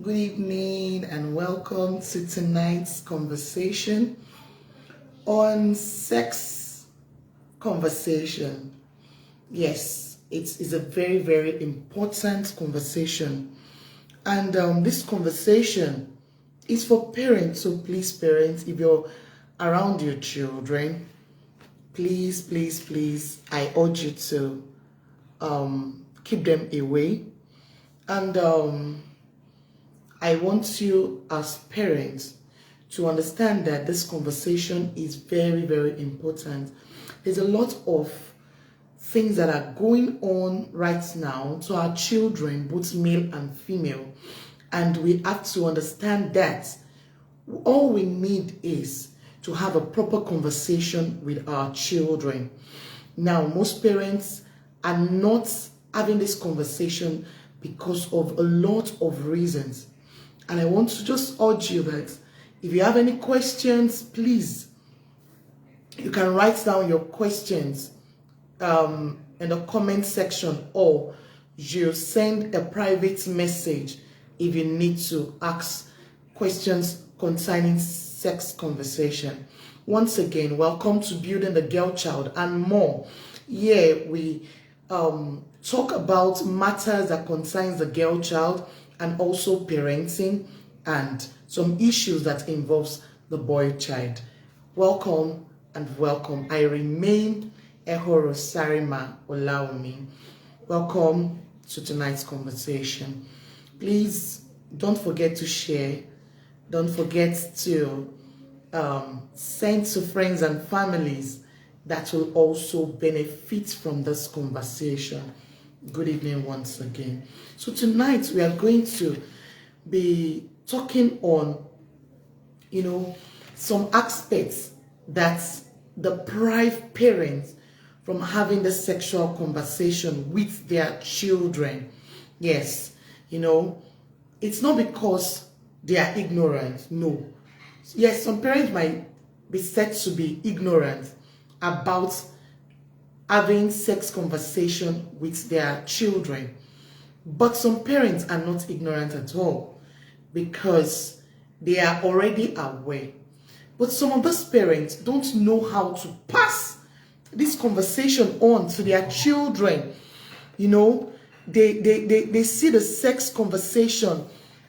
Good evening and welcome to tonight's conversation on sex conversation. Yes, it is a very, very important conversation. And this conversation is for parents. So please, parents, if you're around your children, please, I urge you to keep them away. And I want you as parents to understand that this conversation is very, very important. There's a lot of things that are going on right now to our children, both male and female. And we have to understand that all we need is to have a proper conversation with our children. Now, most parents are not having this conversation because of a lot of reasons. And I want to just urge you that if you have any questions, please, you can write down your questions in the comment section, or you send a private message if you need to ask questions concerning sex conversation. Once again, welcome to Building the Girl Child and More. Here we talk about matters that concerns the girl child and also parenting and some issues that involves the boy child. Welcome and welcome. I remain Ehoro Sarima Olaomi. Welcome to tonight's conversation. Please don't forget to share. Don't forget to send to friends and families that will also benefit from this conversation. Good evening once again. So tonight we are going to be talking on, some aspects that deprive parents from having the sexual conversation with their children. Yes, it's not because they are ignorant. No. Yes, some parents might be said to be ignorant about having sex conversation with their children. But some parents are not ignorant at all because they are already aware. But some of those parents don't know how to pass this conversation on to their children. They see the sex conversation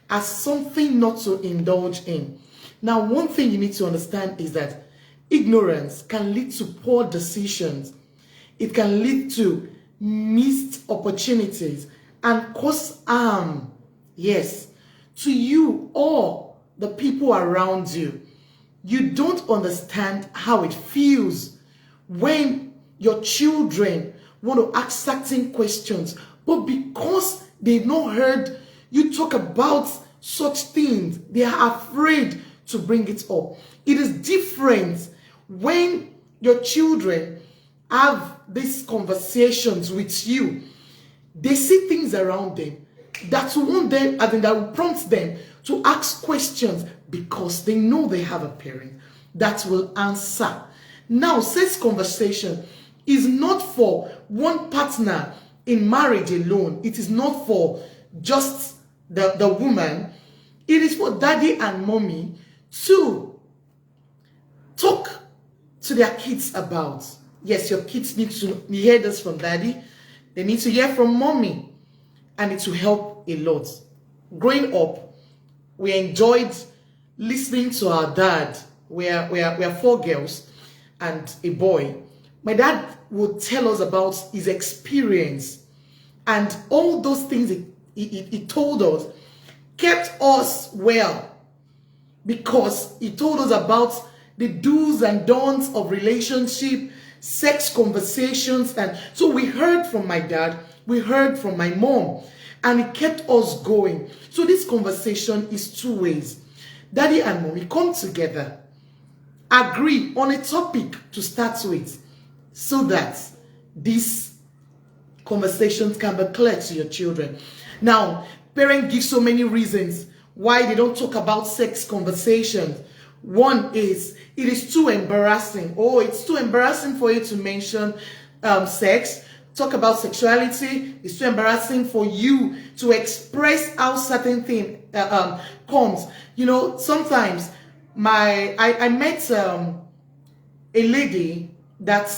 as something not to indulge in. Now, one thing you need to understand is that ignorance can lead to poor decisions. It can lead to missed opportunities and cause harm, yes, to you or the people around you. You don't understand how it feels when your children want to ask certain questions, but because they've not heard you talk about such things, they are afraid to bring it up. It is different when your children have these conversations with you. They see things around them that will prompt them to ask questions because they know they have a parent that will answer. Now, sex conversation is not for one partner in marriage alone. It is not for just the woman. It is for daddy and mommy to talk to their kids about. Yes, your kids need to hear this from daddy. They need to hear from mommy. And it will help a lot. Growing up, we enjoyed listening to our dad. We are four girls and a boy. My dad would tell us about his experience. And all those things he told us kept us well. Because he told us about the do's and don'ts of relationship, sex conversations. And so we heard from my dad, we heard from my mom, and it kept us going. So this conversation is two ways. Daddy and mommy come together, agree on a topic to start with, so that these conversations can be clear to your children. Now, parents give so many reasons why they don't talk about sex conversations. One is, it is too embarrassing. Oh, it's too embarrassing for you to mention sex. talk about sexuality. It's too embarrassing for you to express how certain thing comes. You know, sometimes I met a lady that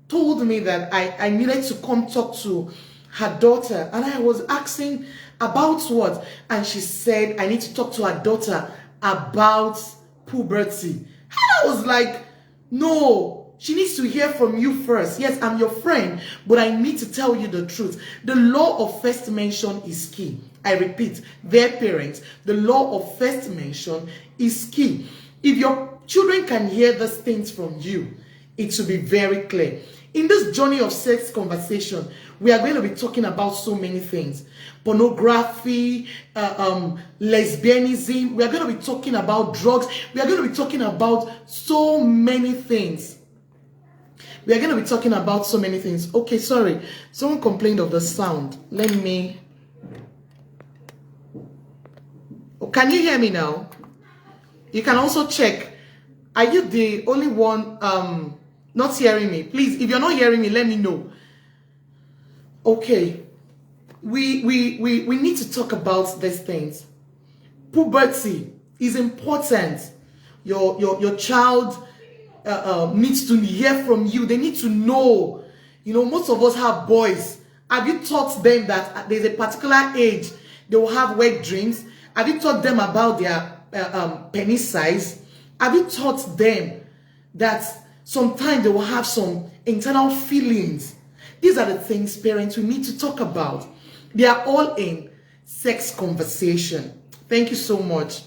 told me that I needed to come talk to her daughter, and I was asking about what, and she said I need to talk to her daughter about puberty. And I was like, no, she needs to hear from you first. Yes, I'm your friend, but I need to tell you the truth. The law of first mention is key. I repeat, their parents, the law of first mention is key. If your children can hear these things from you, it should be very clear. In this journey of sex conversation, we are going to be talking about so many things. Pornography, lesbianism. We are going to be talking about drugs. We are going to be talking about so many things. We are going to be talking about so many things. Okay, sorry. Someone complained of the sound. Let me... Oh, can you hear me now? You can also check. Are you the only one not hearing me? Please, if you're not hearing me, let me know. Okay. We need to talk about these things. Puberty is important. Your child needs to hear from you. They need to know. You know, most of us have boys. Have you taught them that there's a particular age they will have wet dreams? Have you taught them about their penis size? Have you taught them that sometimes they will have some internal feelings? These are the things, parents, we need to talk about. They are all in sex conversation. Thank you so much.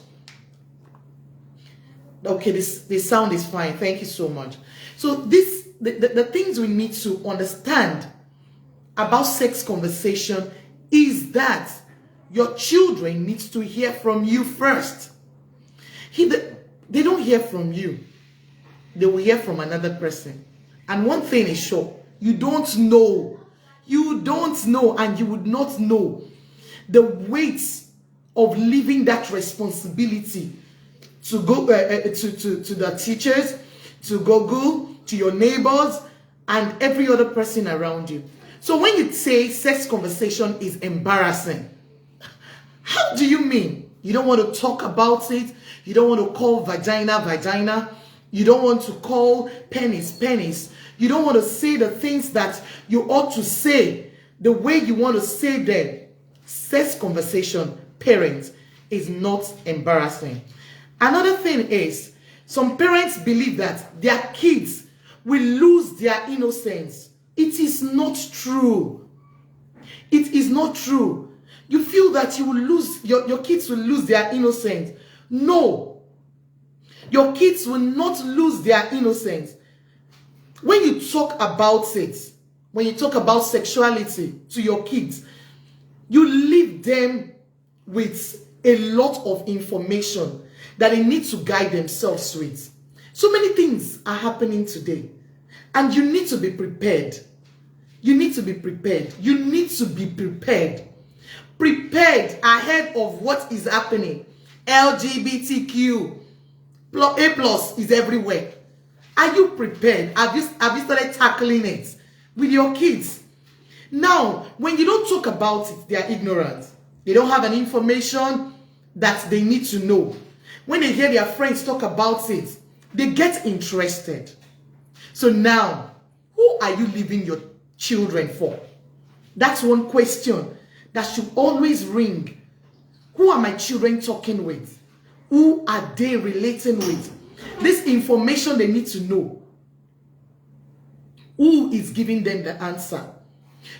Okay, this sound is fine. Thank you so much. So the things we need to understand about sex conversation is that your children need to hear from you first. They don't hear from you. They will hear from another person. And one thing is sure, you don't know. You don't know, and you would not know the weight of leaving that responsibility to go to the teachers, to Google, to your neighbors, and every other person around you. So when you say sex conversation is embarrassing, how do you mean? You don't want to talk about it. You don't want to call vagina, vagina. You don't want to call penis, penis. You don't want to say the things that you ought to say the way you want to say them. Sex conversation, parents, is not embarrassing. Another thing is, some parents believe that their kids will lose their innocence. It is not true. It is not true. You feel that you will lose, your kids will lose their innocence. No. Your kids will not lose their innocence. When you talk about it, when you talk about sexuality to your kids, you leave them with a lot of information that they need to guide themselves with. So many things are happening today, and you need to be prepared. You need to be prepared. You need to be prepared. Prepared ahead of what is happening. LGBTQ, A+ is everywhere. Are you prepared? Have you started tackling it with your kids? Now, when you don't talk about it, they are ignorant. They don't have an information that they need to know. When they hear their friends talk about it, they get interested. So now, who are you leaving your children for? That's one question that should always ring. Who are my children talking with? Who are they relating with? This information they need to know. Who is giving them the answer?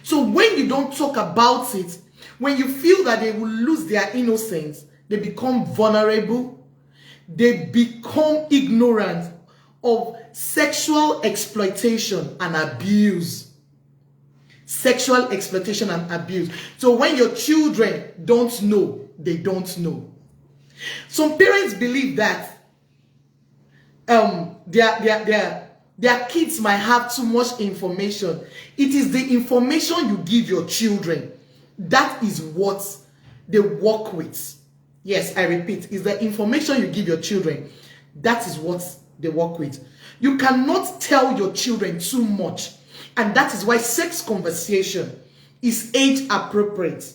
So when you don't talk about it, when you feel that they will lose their innocence, they become vulnerable. They become ignorant of sexual exploitation and abuse. Sexual exploitation and abuse. So when your children don't know, they don't know. Some parents believe that their kids might have too much information. It is the information you give your children. That is what they work with. Yes, I repeat, it's the information you give your children. That is what they work with. You cannot tell your children too much. And that is why sex conversation is age appropriate.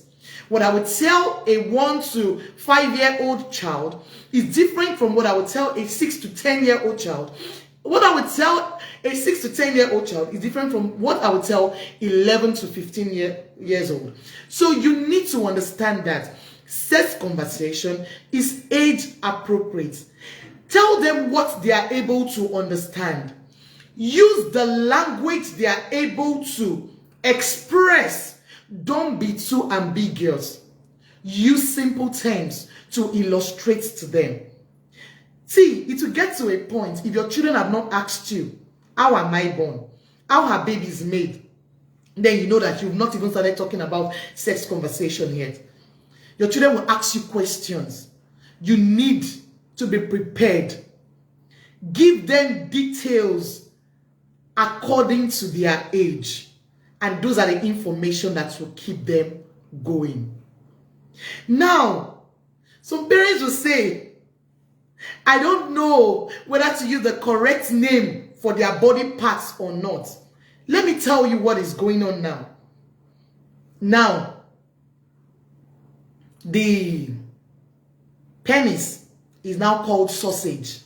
What I would tell a 1 to 5-year-old child is different from what I would tell a 6 to 10-year-old child. What I would tell a 6 to 10-year-old child is different from what I would tell 11 to 15 years old. So you need to understand that sex conversation is age appropriate. Tell them what they are able to understand. Use the language they are able to express. Don't be too ambiguous. Use simple terms to illustrate to them. See, it will get to a point, if your children have not asked you, how am I born? How her baby is made? Then you know that you've not even started talking about sex conversation yet. Your children will ask you questions. You need to be prepared. Give them details according to their age. And those are the information that will keep them going. Now, some parents will say, I don't know whether to use the correct name for their body parts or not. Let me tell you what is going on now. Now, the penis is now called sausage.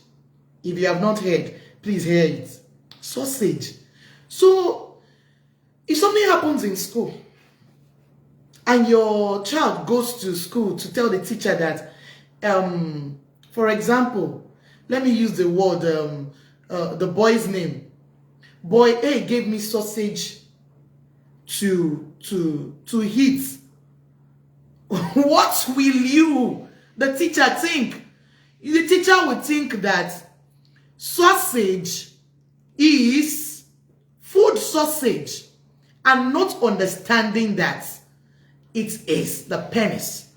If you have not heard, please hear it. Sausage. So, if something happens in school and your child goes to school to tell the teacher that, for example, let me use the word, the boy's name. Boy A gave me sausage to eat. What will you, the teacher, think? The teacher would think that sausage is food sausage, and not understanding that it is the penis.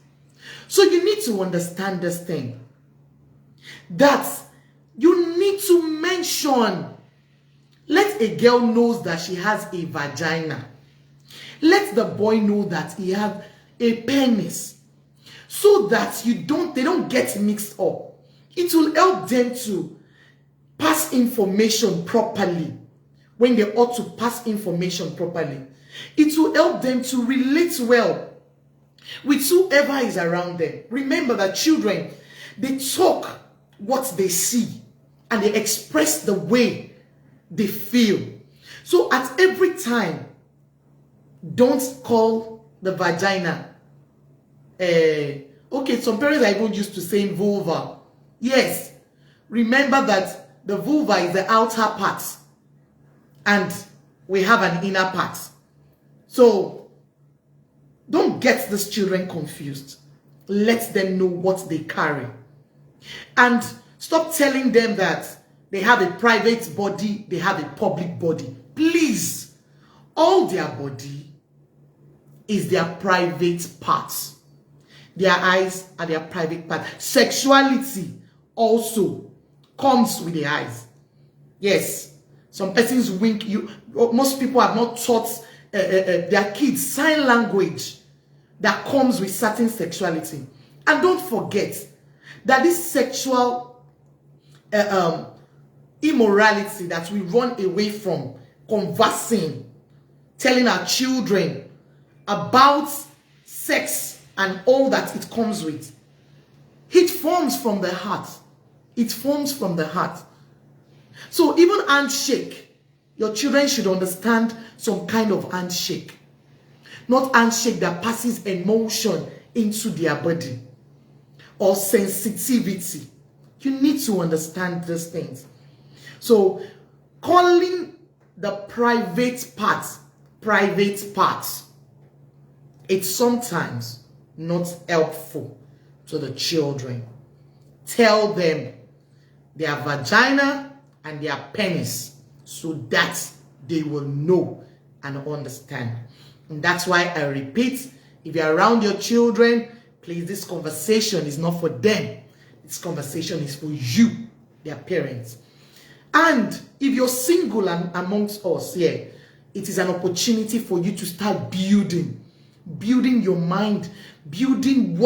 So you need to understand this thing, that you need to mention. Let a girl knows that she has a vagina. Let the boy know that he has a penis, so that they don't get mixed up. It will help them to pass information properly when they ought to pass information properly. It will help them to relate well with whoever is around them. Remember that children, they talk what they see and they express the way they feel. So at every time, don't call the vagina. Okay, some parents are even used to saying vulva. Yes, remember that the vulva is the outer part and we have an inner part. So don't get these children confused. Let them know what they carry. And stop telling them that they have a private body, they have a public body. Please, all their body is their private parts. Their eyes are their private part. Sexuality also comes with the eyes. Yes, some persons wink. Most people have not taught their kids sign language that comes with certain sexuality. And don't forget that this sexual immorality that we run away from, conversing, telling our children about sex and all that it comes with, it forms from the heart. It forms from the heart. So even handshake, your children should understand some kind of handshake. Not handshake that passes emotion into their body or sensitivity. You need to understand these things. So calling the private parts, it's sometimes not helpful to the children. Tell them their vagina and their penis so that they will know and understand. And that's why I repeat, if you're around your children, please, this conversation is not for them. This conversation is for you, their parents. And if you're single and amongst us here, it is an opportunity for you to start building your mind, building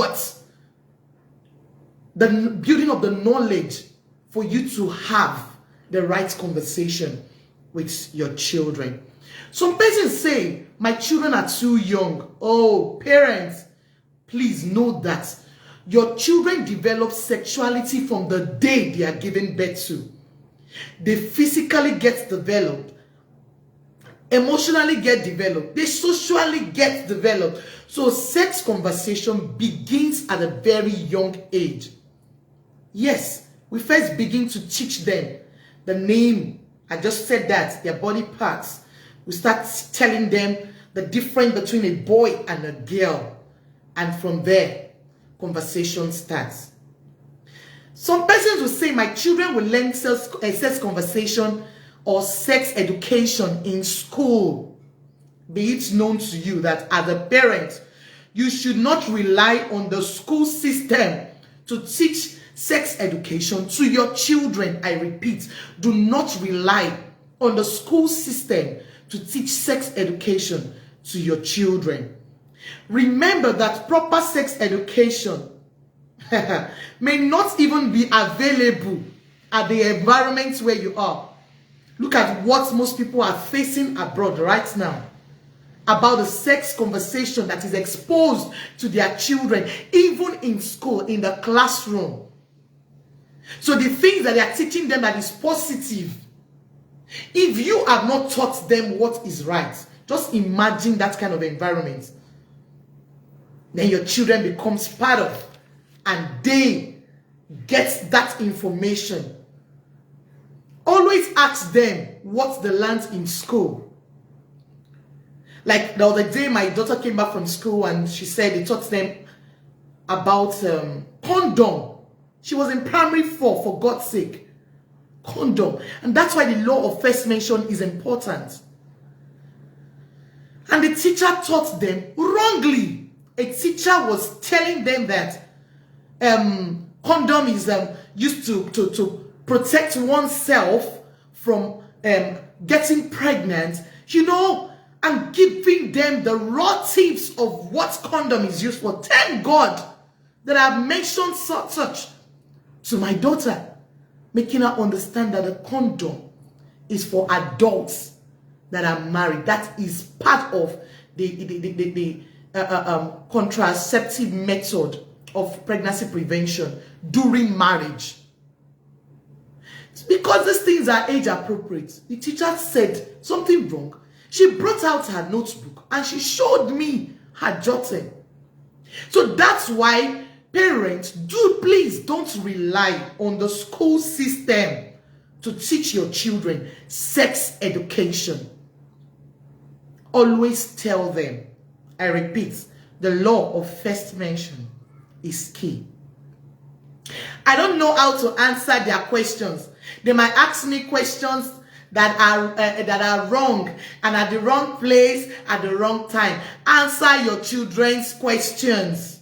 building of the knowledge for you to have the right conversation with your children. Some persons say, my children are too young. Oh, parents, please know that your children develop sexuality from the day they are given birth to. They physically get developed, emotionally get developed, they socially get developed. So sex conversation begins at a very young age. Yes, we first begin to teach them the name. I just said that, their body parts. We start telling them the difference between a boy and a girl. And from there, conversation starts. Some persons will say, my children will learn sex conversation or sex education in school. Be it known to you that as a parent, you should not rely on the school system to teach sex education to your children. I repeat, do not rely on the school system to teach sex education to your children. Remember that proper sex education may not even be available at the environment where you are. Look at what most people are facing abroad right now about the sex conversation that is exposed to their children, even in school, in the classroom. So the things that they are teaching them that is positive, if you have not taught them what is right, just imagine that kind of environment. Then your children becomes part of, and they get that information. Always ask them what they learned in school. Like the other day, my daughter came back from school and she said they taught them about condom. She was in primary 4, for God's sake. Condom. And that's why the law of first mention is important. And the teacher taught them wrongly. A teacher was telling them that condom is used to protect oneself from getting pregnant, you know, and giving them the raw tips of what condom is used for. Thank God that I've mentioned such to my daughter, making her understand that a condom is for adults that are married. That is part of the contraceptive method of pregnancy prevention during marriage. Because these things are age appropriate. The teacher said something wrong. She brought out her notebook and she showed me her jotting. So that's why parents, please don't rely on the school system to teach your children sex education. Always tell them, I repeat, the law of first mention is key. I don't know how to answer their questions. They might ask me questions that are wrong and at the wrong place at the wrong time. Answer your children's questions.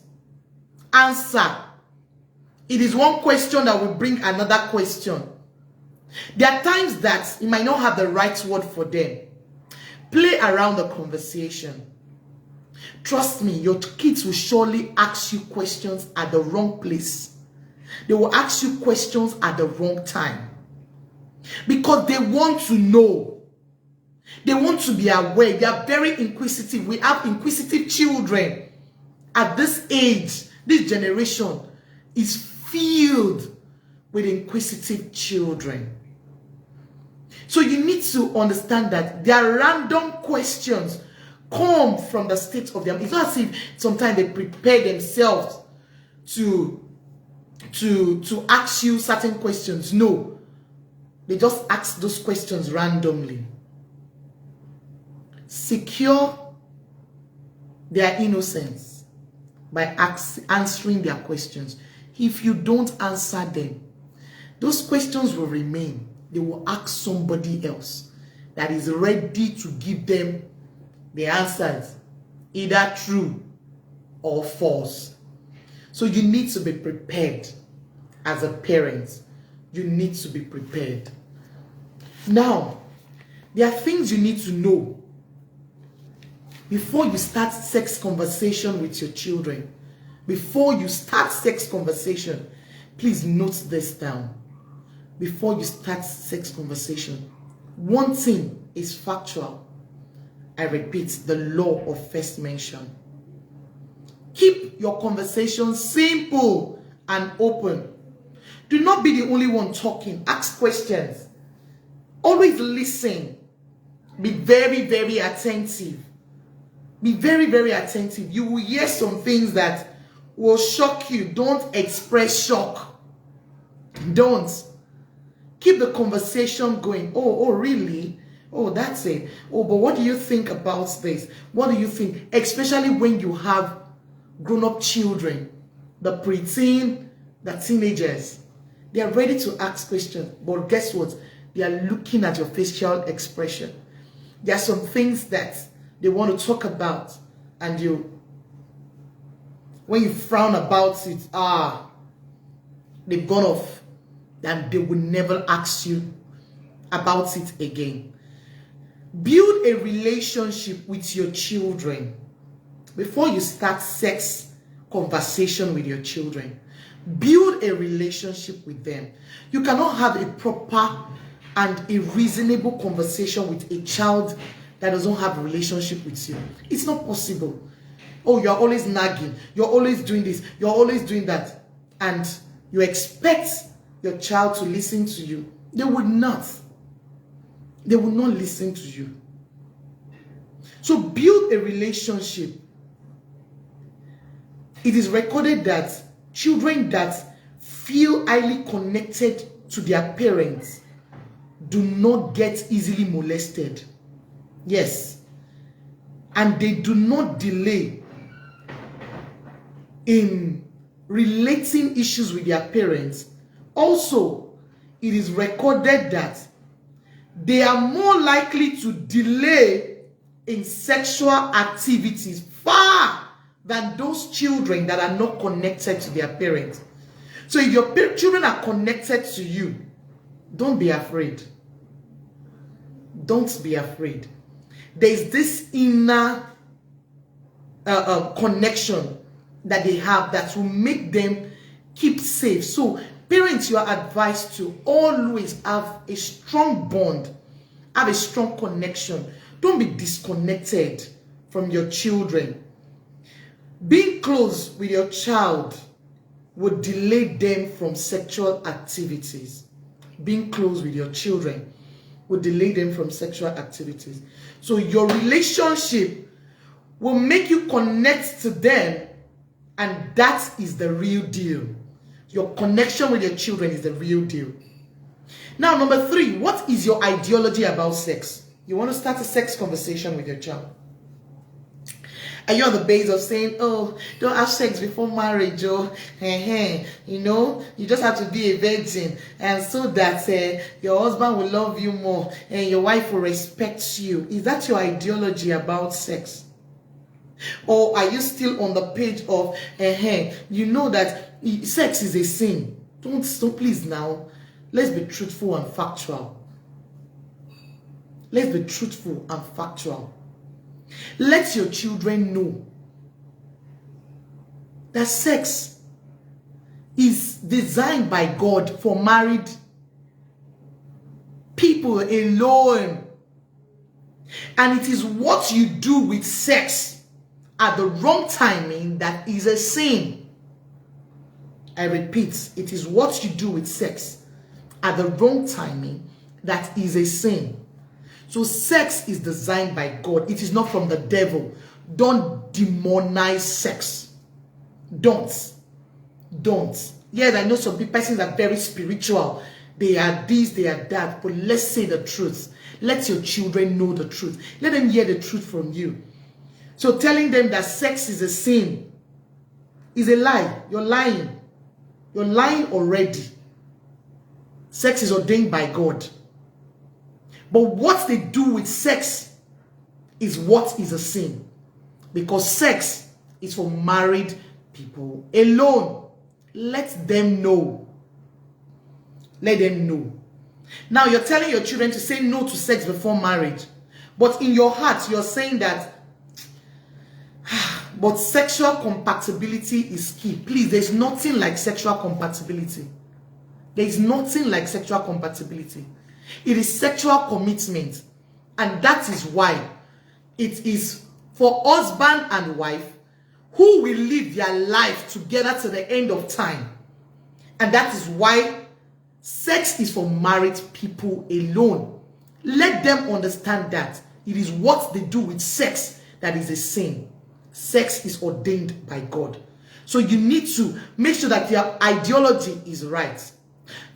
Answer. It is one question that will bring another question. There are times that you might not have the right word for them. Play around the conversation. Trust me, your kids will surely ask you questions at the wrong place. They will ask you questions at the wrong time. Because they want to know. They want to be aware. They are very inquisitive. We have inquisitive children. At this age, this generation is filled with inquisitive children. So you need to understand that their random questions come from the state of them. It's not as if sometimes they prepare themselves to ask you certain questions. No. They just ask those questions randomly. Secure their innocence by answering their questions. If you don't answer them, those questions will remain. They will ask somebody else that is ready to give them the answers, either true or false. So you need to be prepared as a parent. You need to be prepared. Now, there are things you need to know before you start sex conversation with your children. Before you start sex conversation, please note this down. Before you start sex conversation, one thing is factual. I repeat, the law of first mention. Keep your conversation simple and open. Do not be the only one talking. Ask questions. Always listen. Be very, very attentive. Be very, very attentive. You will hear some things that will shock you. Don't express shock. Don't. Keep the conversation going. Oh, really? Oh, that's it. Oh, but what do you think about this? What do you think? Especially when you have grown-up children, the preteen, the teenagers. They are ready to ask questions. But guess what? They are looking at your facial expression. There are some things that they want to talk about, and when you frown about it, they've gone off, and they will never ask you about it again. Build a relationship with your children before you start sex conversation with your children. Build a relationship with them. You cannot have a proper and a reasonable conversation with a child that doesn't have a relationship with you. It's not possible. Oh, you're always nagging. You're always doing this. You're always doing that. And you expect your child to listen to you. They would not. They will not listen to you. So build a relationship. It is recorded that children that feel highly connected to their parents do not get easily molested. Yes. And they do not delay in relating issues with their parents. Also, it is recorded that they are more likely to delay in sexual activities far than those children that are not connected to their parents. So if your children are connected to you, don't be afraid. Don't be afraid. There is this inner connection that they have that will make them keep safe. So parents, you are advised to always have a strong bond, have a strong connection. Don't be disconnected from your children. Being close with your child would delay them from sexual activities. Being close with your children would delay them from sexual activities. So your relationship will make you connect to them, and that is the real deal. Your connection with your children is the real deal. Now, number 3, what is your ideology about sex? You want to start a sex conversation with your child. Are you on the base of saying, oh, don't have sex before marriage, oh, you know, you just have to be a virgin, and so that your husband will love you more and your wife will respect you? Is that your ideology about sex? Or are you still on the page of, you know that sex is a sin? Don't please now. Let's be truthful and factual. Let's be truthful and factual. Let your children know that sex is designed by God for married people alone. And it is what you do with sex at the wrong timing that is a sin. I repeat, it is what you do with sex at the wrong timing that is a sin. So sex is designed by God. It is not from the devil. Don't demonize sex. Don't. Yes, I know some persons are very spiritual. They are this, they are that. But let's say the truth. Let your children know the truth. Let them hear the truth from you. So telling them that sex is a sin is a lie. You're lying. You're lying already. Sex is ordained by God. But what they do with sex is what is a sin. Because sex is for married people alone. Let them know. Let them know. Now you're telling your children to say no to sex before marriage. But in your heart, you're saying that, but sexual compatibility is key. Please, there's nothing like sexual compatibility. There is nothing like sexual compatibility. It is sexual commitment. And that is why It is for husband and wife who will live their life together to the end of time. And that is why sex is for married people alone. Let them understand that it is what they do with sex that is a sin. Sex is ordained by God. So you need to make sure that your ideology is right.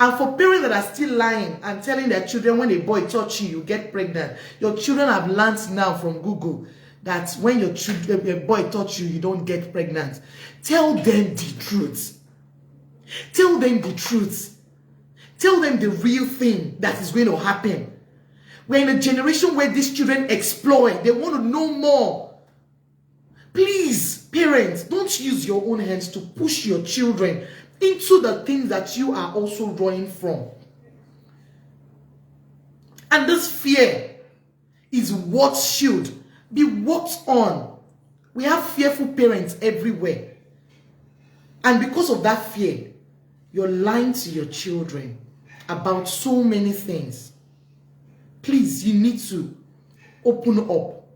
And for parents that are still lying and telling their children when a boy touch you, you get pregnant. Your children have learned now from Google that when a boy touch you, you don't get pregnant. Tell them the truth. Tell them the truth. Tell them the real thing that is going to happen. We're in a generation where these children exploit. They want to know more. Please, parents, don't use your own hands to push your children into the things that you are also running from. And this fear is what should be worked on. We have fearful parents everywhere. And because of that fear, you're lying to your children about so many things. Please, you need to open up.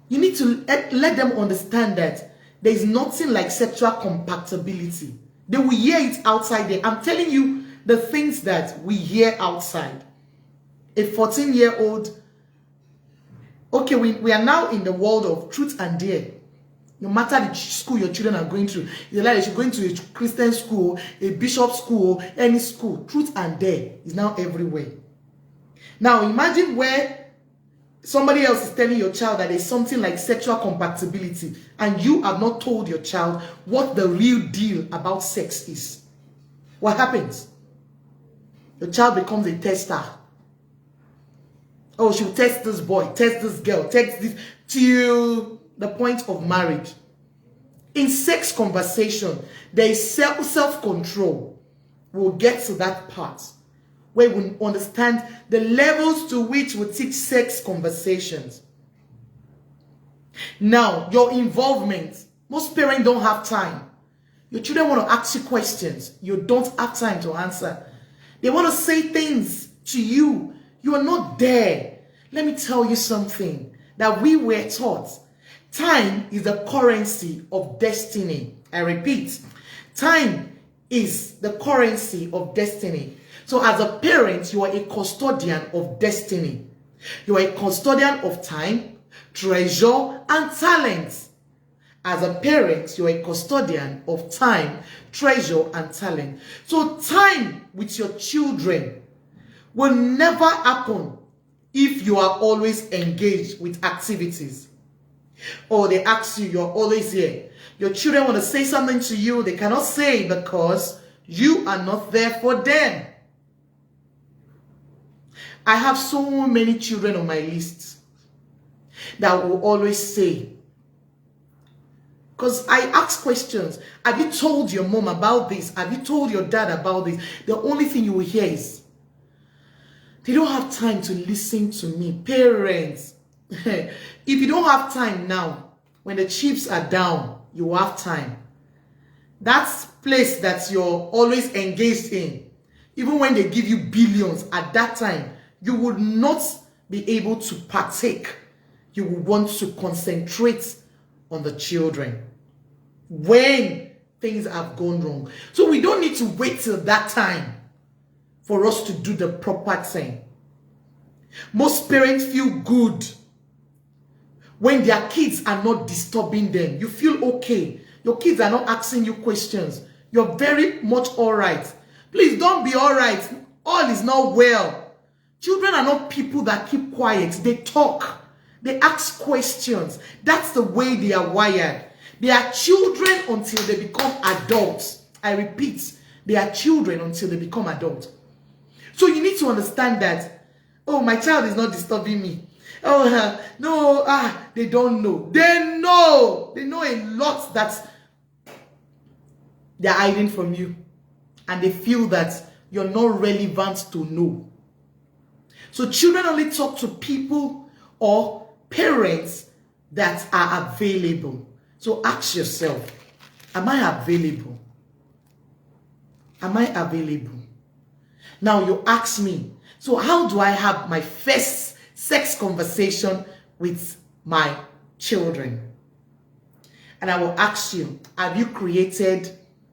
You need to let them understand that there is nothing like sexual compatibility. They will hear it outside there. I'm telling you the things that we hear outside. A 14-year-old, okay, we are now in the world of truth and dare. No matter the school your children are going to, you're like you're going to a Christian school, a bishop school, any school, truth and dare is now everywhere. Now imagine where somebody else is telling your child that there's something like sexual compatibility and you have not told your child what the real deal about sex is. What happens? Your child becomes a tester. Oh, she'll test this boy, test this girl, test this till the point of marriage. In sex conversation, there is self-control. We'll get to that part where we understand the levels to which we teach sex conversations. Now, your involvement. Most parents don't have time. Your children want to ask you questions. You don't have time to answer. They want to say things to you. You are not there. Let me tell you something that we were taught. Time is the currency of destiny. I repeat, time is the currency of destiny. So as a parent, you are a custodian of destiny. You are a custodian of time, treasure, and talent. As a parent, you are a custodian of time, treasure, and talent. So time with your children will never happen if you are always engaged with activities. Or they ask you, you're always here. Your children want to say something to you, they cannot say because you are not there for them. I have so many children on my list that will always say, because I ask questions, have you told your mom about this? Have you told your dad about this? The only thing you will hear is, they don't have time to listen to me. Parents, if you don't have time now, when the chips are down, you have time. That place that you're always engaged in, even when they give you billions at that time, you would not be able to partake. You will want to concentrate on the children when things have gone wrong. So we don't need to wait till that time for us to do the proper thing. Most parents feel good when their kids are not disturbing them. You feel okay. Your kids are not asking you questions. You're very much all right. Please don't be all right. All is not well. Children are not people that keep quiet. They talk. They ask questions. That's the way they are wired. They are children until they become adults. I repeat, they are children until they become adults. So you need to understand that, oh, my child is not disturbing me. Oh, no, they don't know. They know. They know a lot that they're hiding from you. And they feel that you're not relevant to know. So children only talk to people or parents that are available. So ask yourself, am I available? Am I available? Now you ask me, so how do I have my first sex conversation with my children. And I will ask you, have you created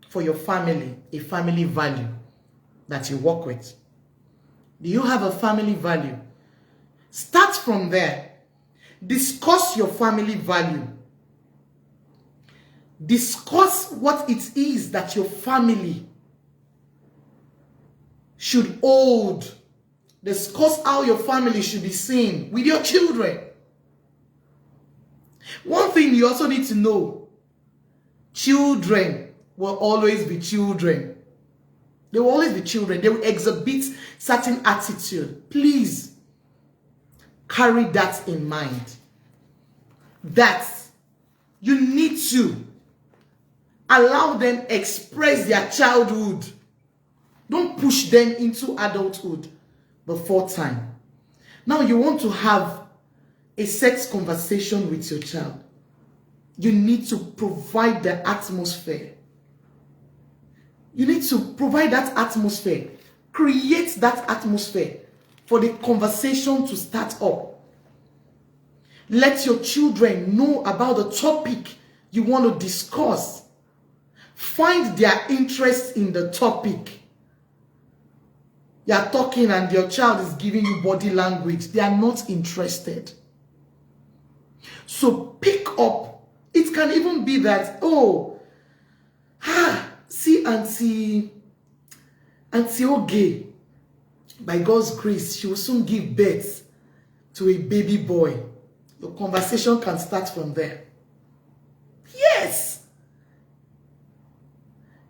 for your family a family value that you work with? Do you have a family value? Start from there. Discuss your family value. Discuss what it is that your family should hold. Discuss how your family should be seen with your children. One thing you also need to know, children will always be children. They will always be children. They will exhibit certain attitude. Please carry that in mind. That you need to allow them express their childhood. Don't push them into adulthood before time. Now you want to have a sex conversation with your child. You need to provide the atmosphere. You need to provide that atmosphere. Create that atmosphere for the conversation to start up. Let your children know about the topic you want to discuss. Find their interest in the topic. You are talking and your child is giving you body language. They are not interested. So pick up. It can even be that, see Auntie Oge. By God's grace, she will soon give birth to a baby boy. Your conversation can start from there. Yes.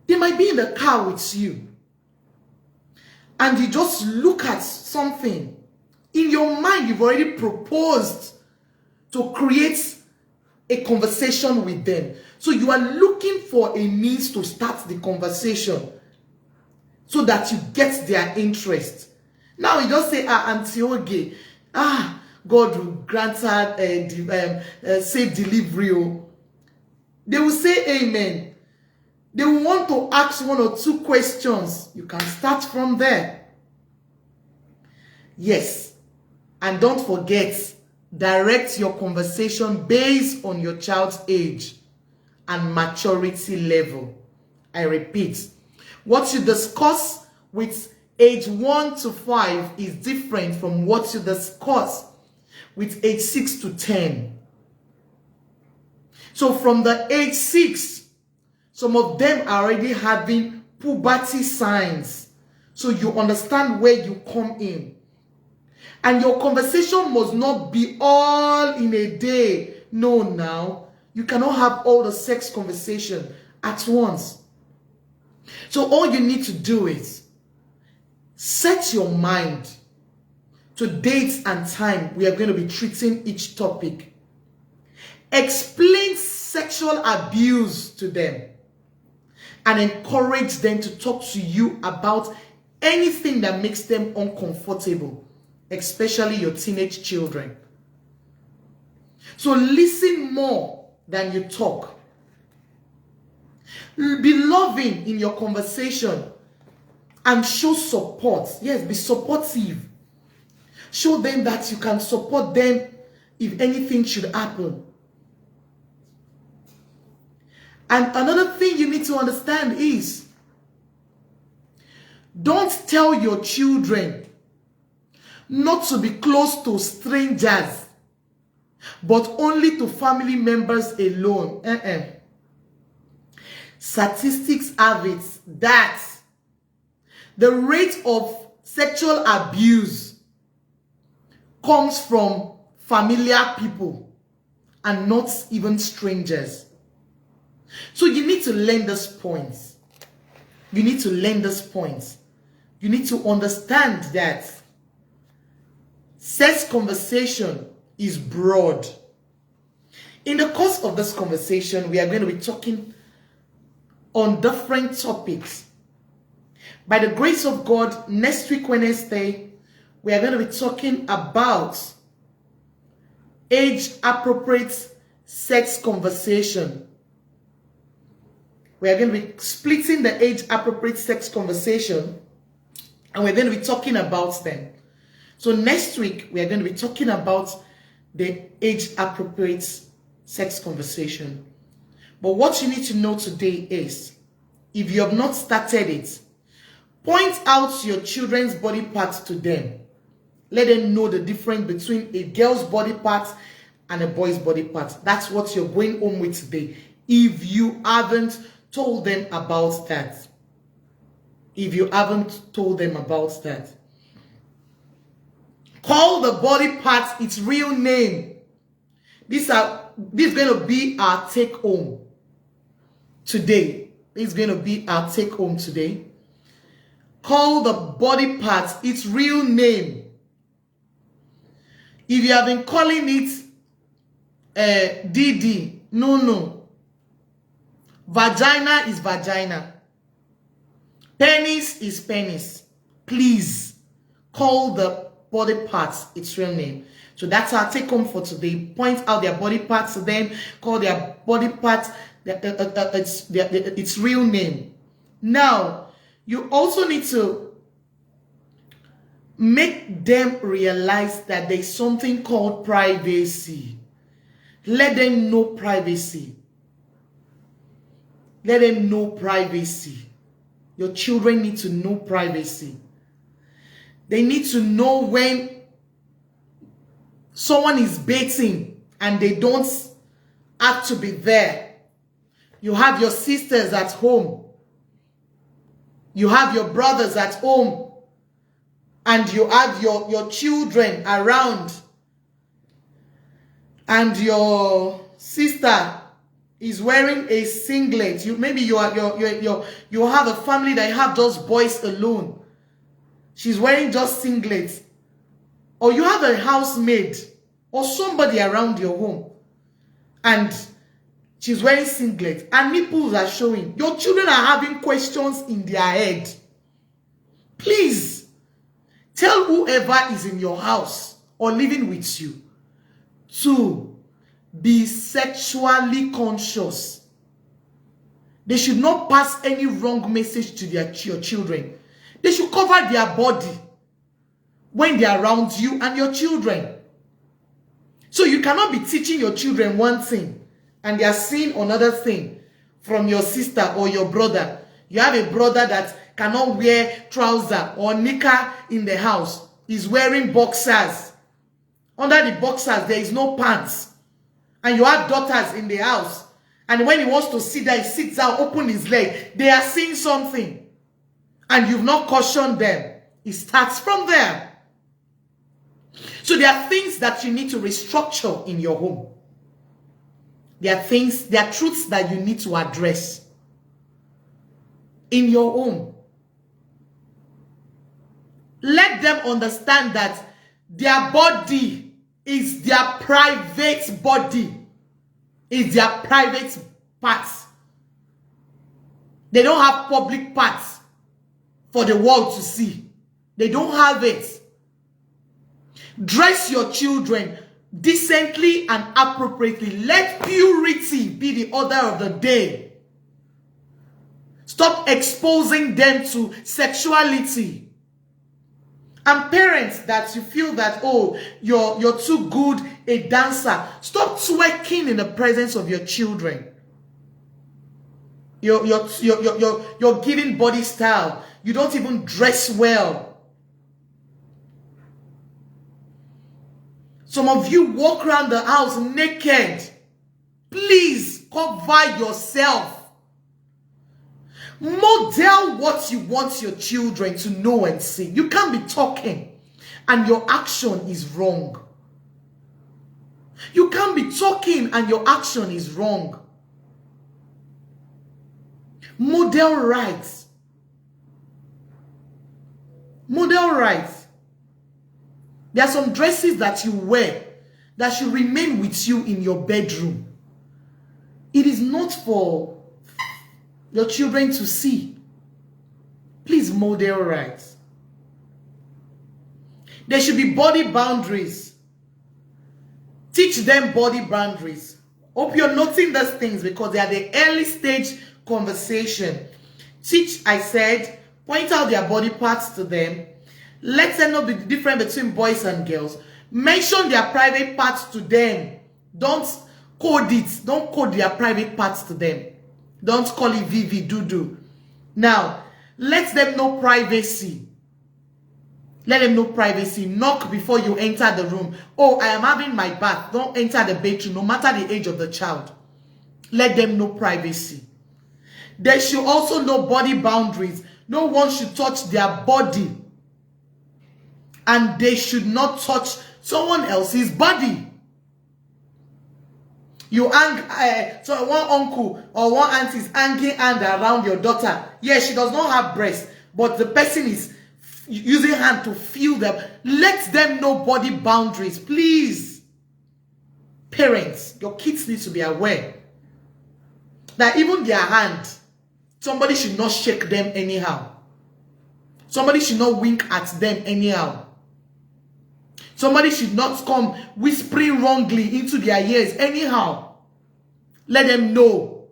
They might be in the car with you. And you just look at something. In your mind, you've already proposed to create a conversation with them. So you are looking for a means to start the conversation so that you get their interest. Now you just say, Auntie Oge, God will grant her safe delivery. They will say amen. They will want to ask 1 or 2 questions. You can start from there. Yes. And don't forget, direct your conversation based on your child's age and maturity level. I repeat, what you discuss with age 1 to 5 is different from what you discuss with age 6 to 10. So from the age 6, some of them are already having puberty signs. So you understand where you come in. And your conversation must not be all in a day. No, now. You cannot have all the sex conversation at once. So all you need to do is set your mind to dates and time we are going to be treating each topic. Explain sexual abuse to them and encourage them to talk to you about anything that makes them uncomfortable, especially your teenage children. So listen more than you talk. Be loving in your conversation and show support. Yes, be supportive. Show them that you can support them if anything should happen. And another thing you need to understand is, don't tell your children not to be close to strangers, but only to family members alone. Statistics have it that the rate of sexual abuse comes from familiar people and not even strangers. So you need to learn these points. You need to learn these points. You need to understand that sex conversation is broad. In the course of this conversation, we are going to be talking on different topics. By the grace of God, next week Wednesday, we are going to be talking about age-appropriate sex conversation. We are going to be splitting the age-appropriate sex conversation, and we're going to be talking about them. So next week, we are going to be talking about the age-appropriate sex conversation. But what you need to know today is, if you have not started it, point out your children's body parts to them. Let them know the difference between a girl's body part and a boy's body part. That's what you're going home with today. If you haven't told them about that. If you haven't told them about that. Call the body parts its real name. This is going to be our take home today. This is going to be our take home today. Call the body parts its real name. If you have been calling it DD, no. Vagina is vagina. Penis is penis. Please call the body parts its real name. So that's our take home for today. Point out their body parts to them. Call their body parts its real name. Now, you also need to make them realize that there's something called privacy. Let them know privacy. Let them know privacy. Your children need to know privacy. They need to know when someone is baiting and they don't have to be there. You have your sisters at home. You have your brothers at home. And you have your children around. And your sister is wearing a singlet. Maybe you have a family that have just boys alone. She's wearing just singlets. Or you have a housemaid or somebody around your home and she's wearing singlets and nipples are showing. Your children are having questions in their head. Please tell whoever is in your house or living with you to be sexually conscious. They should not pass any wrong message to your children. They should cover their body when they are around you and your children. So you cannot be teaching your children one thing and they are seeing another thing from your sister or your brother. You have a brother that cannot wear trouser or knicker in the house. He's wearing boxers. Under the boxers, there is no pants. And you have daughters in the house. And when he wants to sit there, he sits down, open his leg. They are seeing something. And you've not cautioned them. It starts from there. So there are things that you need to restructure in your home. There are truths that you need to address in your home. Let them understand that their body is their private body. Is their private parts. They don't have public parts for the world to see. They don't have it. Dress your children decently and appropriately. Let purity be the order of the day. Stop exposing them to sexuality. And parents that you feel that, oh, you're too good a dancer, stop twerking in the presence of your children. You're giving body style. You don't even dress well. Some of you walk around the house naked. Please cover yourself. Model what you want your children to know and see. You can't be talking and your action is wrong. You can't be talking and your action is wrong. Model right. Model right. There are some dresses that you wear that should remain with you in your bedroom. It is not for your children to see. Please model right. There should be body boundaries. Teach them body boundaries. Hope you're noting those things because they are the early stage conversation. Teach, I said, point out their body parts to them. Let them know the difference between boys and girls. Mention their private parts to them. Don't code it. Don't code their private parts to them. Don't call it Vivi, Dudu. Now, let them know privacy. Let them know privacy. Knock before you enter the room. Oh, I am having my bath. Don't enter the bedroom, no matter the age of the child. Let them know privacy. They should also know body boundaries. No one should touch their body. And they should not touch someone else's body. You hang, so one uncle or one auntie is hanging hand around your daughter. Yes, she does not have breasts, but the person is using hand to feel them. Let them know body boundaries, please. Parents, your kids need to be aware that even their hand, somebody should not shake them anyhow. Somebody should not wink at them anyhow. Somebody should not come whispering wrongly into their ears anyhow. Let them know.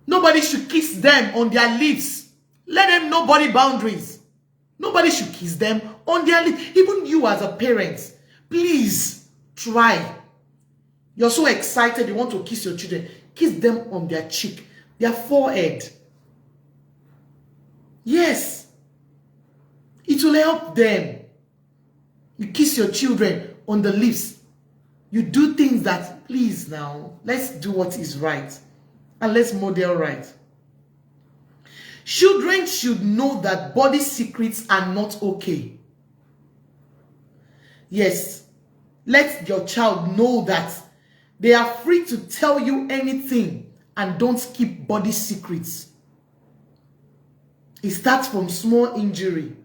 Nobody should kiss them on their lips. Let them know body boundaries. Nobody should kiss them on their lips. Even you as a parent, please try. You're so excited you want to kiss your children. Kiss them on their cheek, their forehead. Yes. It will help them. You kiss your children on the lips. You do things that, please now, let's do what is right. And let's model right. Children should know that body secrets are not okay. Yes. Let your child know that they are free to tell you anything and don't keep body secrets. It starts from small injury.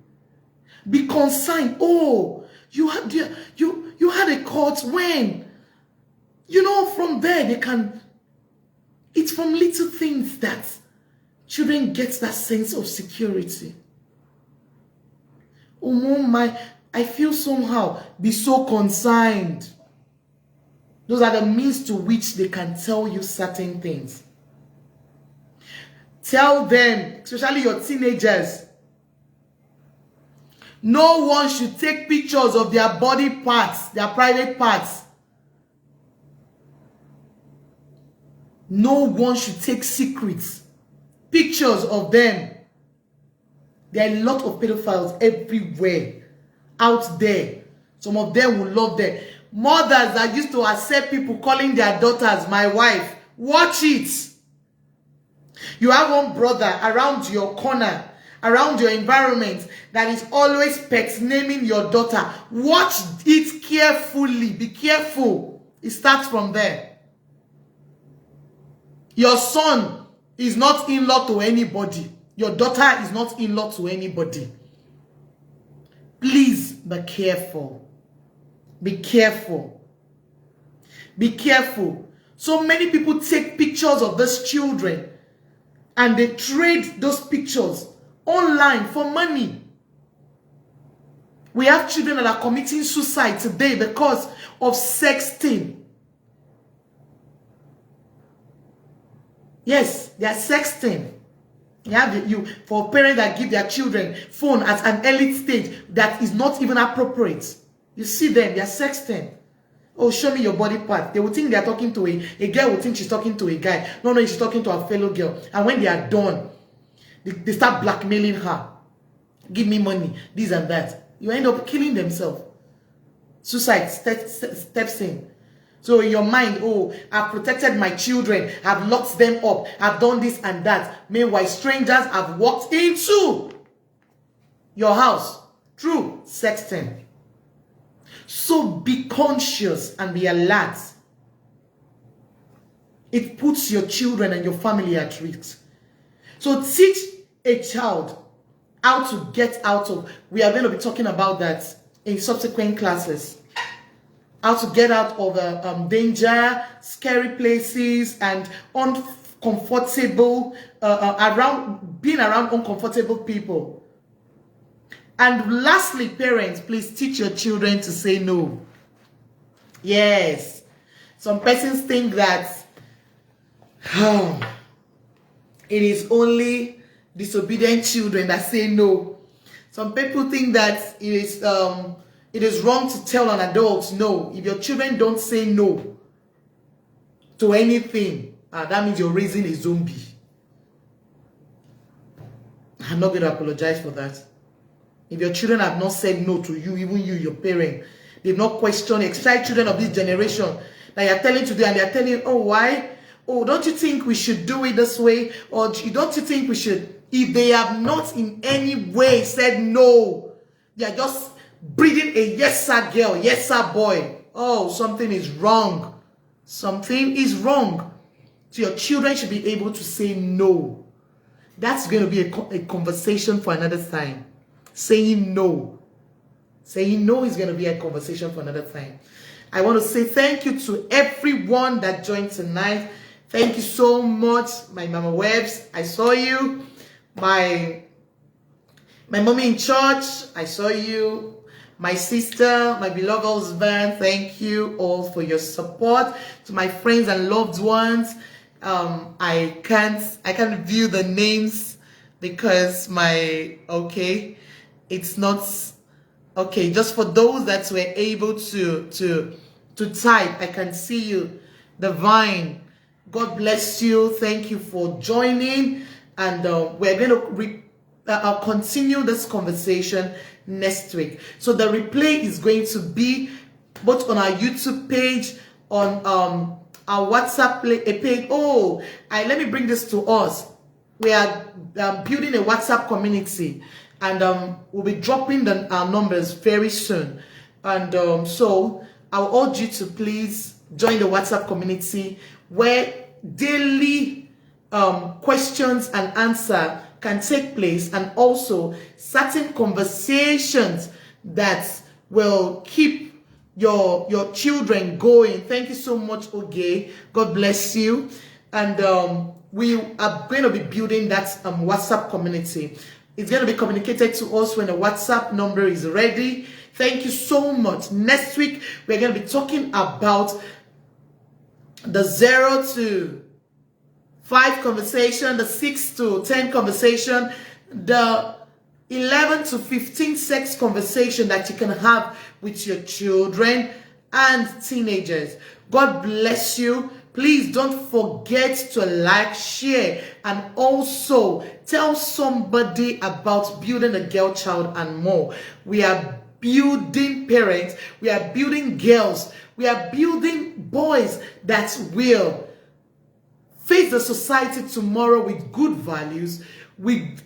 Be consigned. Oh, you had a cut when? You know, from there they can. It's from little things that children get that sense of security. Oh my, I feel somehow. Be so consigned. Those are the means to which they can tell you certain things. Tell them, especially your teenagers, no one should take pictures of their body parts, their private parts. No one should take secrets, pictures of them. There are a lot of pedophiles everywhere, out there. Some of them will love them. Mothers that used to accept people calling their daughters my wife. Watch it. You have one brother around your corner, around your environment, that is always pet naming your daughter. Watch it carefully. Be careful. It starts from there. Your son is not in-law to anybody. Your daughter is not in-law to anybody. Please be careful. Be careful. Be careful. So many people take pictures of these children and they trade those pictures online for money. We have children that are committing suicide today because of sexting. Yes, they are sexting. For parents that give their children phone at an early stage that is not even appropriate. You see them, they are sexting. Oh, show me your body part. They will think they are talking to a girl will think she's talking to a guy. No, she's talking to a fellow girl. And when they are done, they start blackmailing her. Give me money, this and that. You end up killing themselves. Suicide steps in. So in your mind, oh, I've protected my children. I've locked them up. I've done this and that. Meanwhile, strangers have walked into your house through sexting. So be conscious and be alert. It puts your children and your family at risk. So teach a child how to get out of. We are going to be talking about that in subsequent classes. How to get out of danger, scary places, and uncomfortable, being around uncomfortable people. And lastly, parents, please teach your children to say no. Yes. Some persons think that it is only disobedient children that say no. Some people think that it is wrong to tell an adult no. If your children don't say no to anything, that means you're raising a zombie. I'm not going to apologize for that. If your children have not said no to you, even you, your parent, they've not questioned, especially children of this generation, that you're telling to them, and they're telling you, oh, why? Oh, don't you think we should do it this way? Or don't you think we should? If they have not in any way said no, they are just breeding a yes sir girl, yes sir boy. Oh, something is wrong. Something is wrong. So your children should be able to say no. That's going to be a conversation for another time. Saying no. Saying no is going to be a conversation for another time. I want to say thank you to everyone that joined tonight. Thank you so much, my Mama Webs. I saw you. My mommy in church, I saw you. My sister, my beloved husband, thank you all for your support. To my friends and loved ones, I can't view the names because it's not okay. Just for those that were able to type, I can see you. Divine, God bless you. Thank you for joining. And we're going to continue this conversation next week. So the replay is going to be both on our YouTube page, on our WhatsApp page. Oh, let me bring this to us. We are building a WhatsApp community, and we'll be dropping our numbers very soon. And so I'll urge you to please join the WhatsApp community where daily questions and answer can take place, and also certain conversations that will keep your children going. Thank you so much, Oge. God bless you. And we are going to be building that WhatsApp community. It's going to be communicated to us when the WhatsApp number is ready. Thank you so much. Next week, we're going to be talking about the 0 to 5 conversation, the 6 to 10 conversation, the 11 to 15 sex conversation that you can have with your children and teenagers. God bless you. Please don't forget to like, share, and also tell somebody about building a girl child and more. We are building parents. We are building girls. We are building boys that will face the society tomorrow with good values, with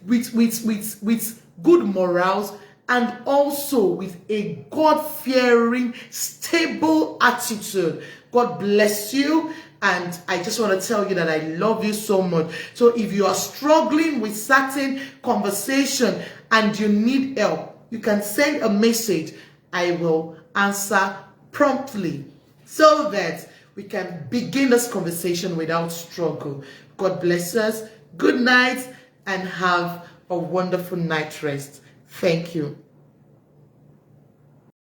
good morals, and also with a God-fearing, stable attitude. God bless you. And I just want to tell you that I love you so much. So if you are struggling with certain conversation and you need help, you can send a message. I will answer promptly so that we can begin this conversation without struggle. God bless us. Good night and have a wonderful night rest. Thank you.